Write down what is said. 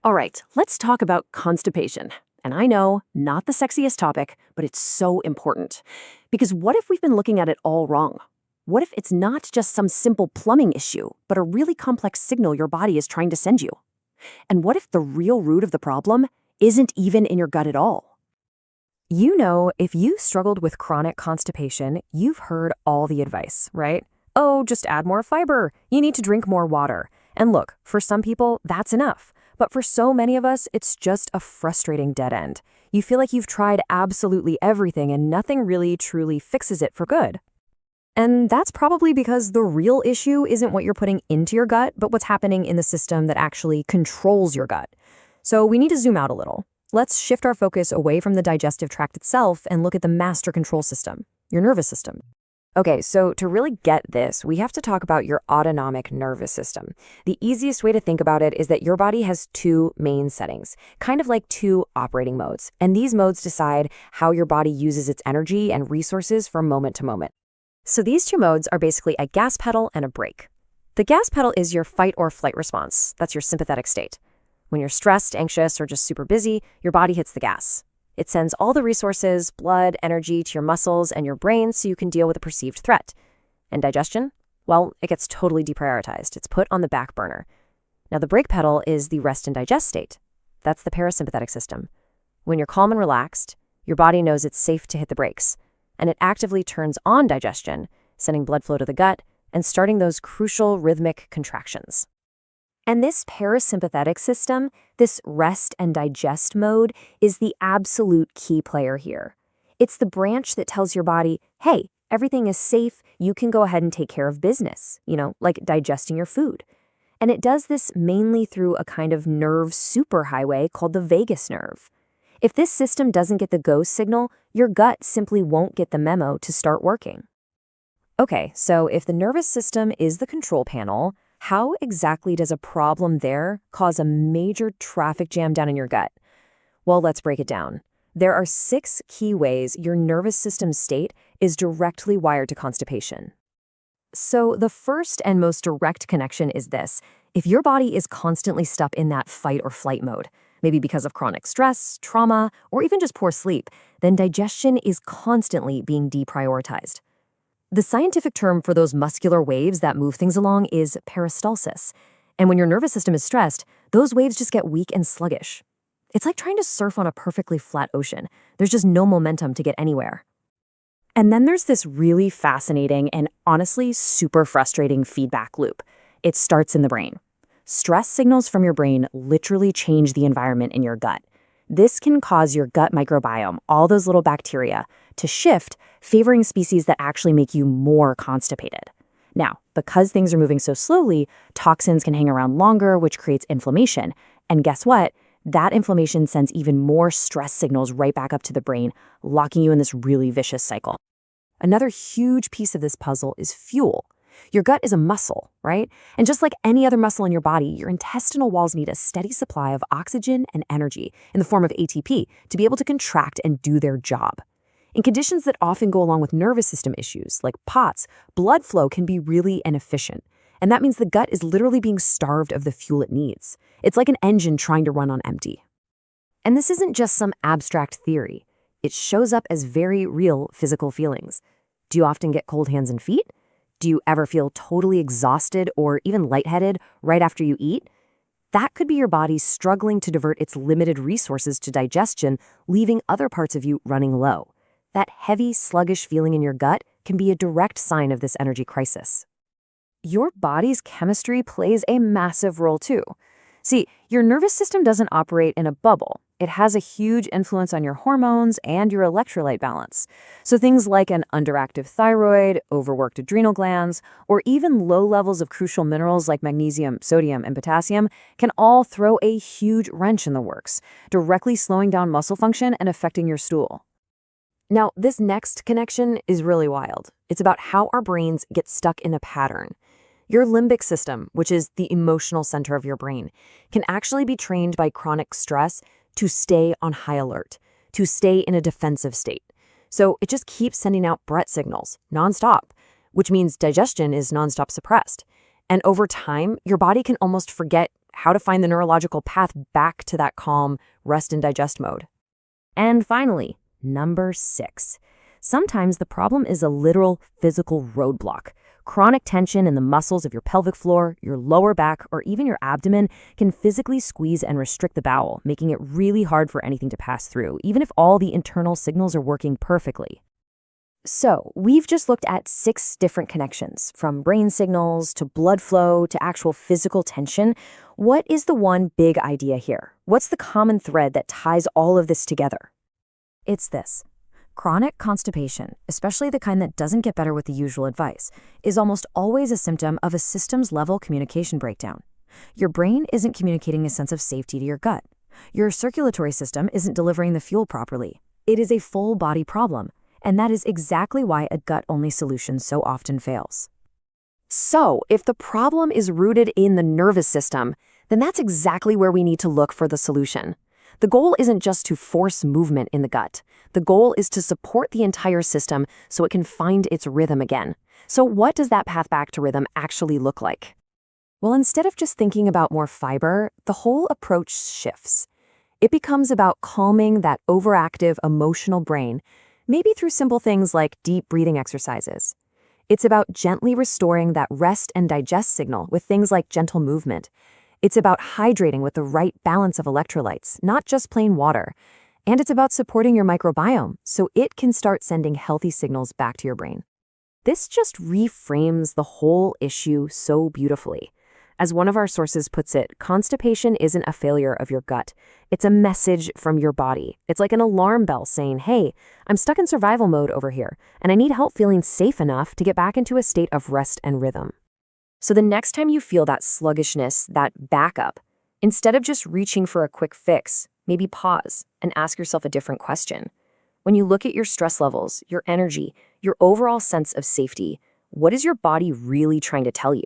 All right, let's talk about constipation. And I know, not the sexiest topic, but it's so important. Because what if we've been looking at it all wrong? What if it's not just some simple plumbing issue, but a really complex signal your body is trying to send you? And what if the real root of the problem isn't even in your gut at all? If you struggled with chronic constipation, you've heard all the advice, right? Oh, just add more fiber. You need to drink more water. And look, for some people, that's enough. But for so many of us, it's just a frustrating dead end. You feel like you've tried absolutely everything and nothing really truly fixes it for good. And that's probably because the real issue isn't what you're putting into your gut, but what's happening in the system that actually controls your gut. So we need to zoom out a little. Let's shift our focus away from the digestive tract itself and look at the master control system, your nervous system. Okay, so to really get this, we have to talk about your autonomic nervous system. The easiest way to think about it is that your body has two main settings, kind of like two operating modes. And these modes decide how your body uses its energy and resources from moment to moment. So these two modes are basically a gas pedal and a brake. The gas pedal is your fight or flight response. That's your sympathetic state. When you're stressed, anxious, or just super busy, your body hits the gas. It sends all the resources, blood, energy to your muscles and your brain so you can deal with a perceived threat. And digestion? Well, it gets totally deprioritized. It's put on the back burner. Now, the brake pedal is the rest and digest state. That's the parasympathetic system. When you're calm and relaxed, your body knows it's safe to hit the brakes, and it actively turns on digestion, sending blood flow to the gut and starting those crucial rhythmic contractions. And this parasympathetic system, this rest and digest mode, is the absolute key player here. It's the branch that tells your body, hey, everything is safe, you can go ahead and take care of business, like digesting your food. And it does this mainly through a kind of nerve superhighway called the vagus nerve. If this system doesn't get the go signal, your gut simply won't get the memo to start working. Okay, so if the nervous system is the control panel, how exactly does a problem there cause a major traffic jam down in your gut? Well, let's break it down. There are 6 key ways your nervous system state is directly wired to constipation. So the first and most direct connection is this. If your body is constantly stuck in that fight or flight mode, maybe because of chronic stress, trauma, or even just poor sleep, then digestion is constantly being deprioritized. The scientific term for those muscular waves that move things along is peristalsis. And when your nervous system is stressed, those waves just get weak and sluggish. It's like trying to surf on a perfectly flat ocean. There's just no momentum to get anywhere. And then there's this really fascinating and honestly super frustrating feedback loop. It starts in the brain. Stress signals from your brain literally change the environment in your gut. This can cause your gut microbiome, all those little bacteria, to shift, favoring species that actually make you more constipated. Now, because things are moving so slowly, toxins can hang around longer, which creates inflammation. And guess what? That inflammation sends even more stress signals right back up to the brain, locking you in this really vicious cycle. Another huge piece of this puzzle is fuel. Your gut is a muscle, right? And just like any other muscle in your body, your intestinal walls need a steady supply of oxygen and energy in the form of ATP to be able to contract and do their job. In conditions that often go along with nervous system issues, like POTS, blood flow can be really inefficient. And that means the gut is literally being starved of the fuel it needs. It's like an engine trying to run on empty. And this isn't just some abstract theory. It shows up as very real physical feelings. Do you often get cold hands and feet? Do you ever feel totally exhausted or even lightheaded right after you eat? That could be your body struggling to divert its limited resources to digestion, leaving other parts of you running low. That heavy, sluggish feeling in your gut can be a direct sign of this energy crisis. Your body's chemistry plays a massive role too. See, your nervous system doesn't operate in a bubble. It has a huge influence on your hormones and your electrolyte balance. So things like an underactive thyroid, overworked adrenal glands, or even low levels of crucial minerals like magnesium, sodium, and potassium can all throw a huge wrench in the works, directly slowing down muscle function and affecting your stool. Now, this next connection is really wild. It's about how our brains get stuck in a pattern. Your limbic system, which is the emotional center of your brain, can actually be trained by chronic stress to stay on high alert, to stay in a defensive state. So it just keeps sending out Brett signals nonstop, which means digestion is nonstop suppressed. And over time, your body can almost forget how to find the neurological path back to that calm, rest and digest mode. And finally, number 6. Sometimes the problem is a literal physical roadblock. Chronic tension in the muscles of your pelvic floor, your lower back, or even your abdomen can physically squeeze and restrict the bowel, making it really hard for anything to pass through, even if all the internal signals are working perfectly. So, we've just looked at 6 different connections, from brain signals to blood flow to actual physical tension. What is the one big idea here? What's the common thread that ties all of this together? It's this. Chronic constipation, especially the kind that doesn't get better with the usual advice, is almost always a symptom of a systems-level communication breakdown. Your brain isn't communicating a sense of safety to your gut. Your circulatory system isn't delivering the fuel properly. It is a full-body problem, and that is exactly why a gut-only solution so often fails. So, if the problem is rooted in the nervous system, then that's exactly where we need to look for the solution. The goal isn't just to force movement in the gut. The goal is to support the entire system so it can find its rhythm again. So what does that path back to rhythm actually look like? Well, instead of just thinking about more fiber, the whole approach shifts. It becomes about calming that overactive emotional brain, maybe through simple things like deep breathing exercises. It's about gently restoring that rest and digest signal with things like gentle movement. It's about hydrating with the right balance of electrolytes, not just plain water. And it's about supporting your microbiome so it can start sending healthy signals back to your brain. This just reframes the whole issue so beautifully. As one of our sources puts it, constipation isn't a failure of your gut. It's a message from your body. It's like an alarm bell saying, hey, I'm stuck in survival mode over here, and I need help feeling safe enough to get back into a state of rest and rhythm. So the next time you feel that sluggishness, that backup, instead of just reaching for a quick fix, maybe pause and ask yourself a different question. When you look at your stress levels, your energy, your overall sense of safety, what is your body really trying to tell you?